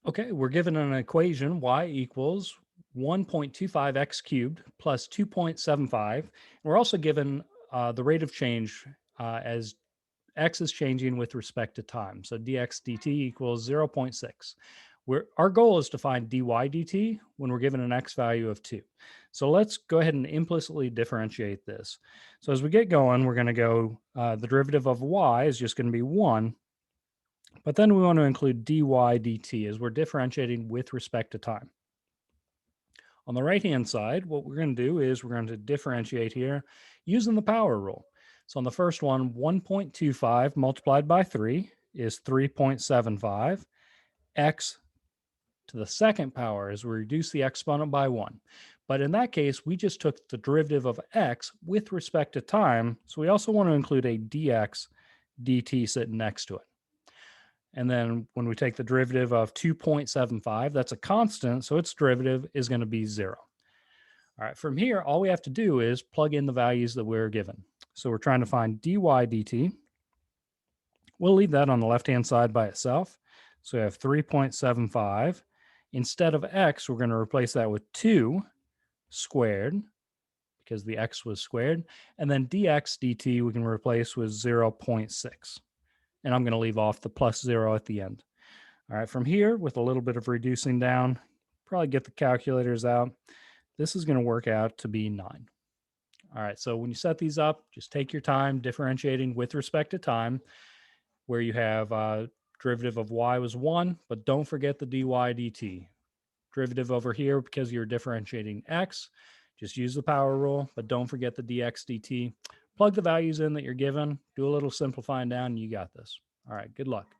Okay, we're given an equation y equals 1.25x cubed plus 2.75. We're also given the rate of change as x is changing with respect to time. So dx dt equals zero point 0.6. Our goal is to find dy dt when we're given an x value of 2. So let's go ahead and implicitly differentiate this. So as we get going, we're going to go, the derivative of y is just going to be 1, but then we want to include dy dt as we're differentiating with respect to time. On the right-hand side, what we're going to do is we're going to differentiate here using the power rule. So on the first one, 1.25 multiplied by 3 is 3.75. X to the second power as we reduce the exponent by 1. But in that case, we just took the derivative of x with respect to time. So we also want to include a dx dt sitting next to it. And then when we take the derivative of 2.75, that's a constant, so its derivative is going to be 0. All right, from here, all we have to do is plug in the values that we're given. So we're trying to find dy dt. We'll leave that on the left-hand side by itself. So we have 3.75. Instead of x, we're going to replace that with 2 squared because the x was squared. And then dx dt we can replace with 0.6. And I'm going to leave off the plus 0 at the end. All right, from here, with a little bit of reducing down, probably get the calculators out. This is going to work out to be 9. All right, so when you set these up, just take your time differentiating with respect to time, where you have derivative of y was 1, but don't forget the dy dt. Derivative over here, because you're differentiating x, just use the power rule, but don't forget the dx dt. Plug the values in that you're given, do a little simplifying down, and you got this. All right, good luck.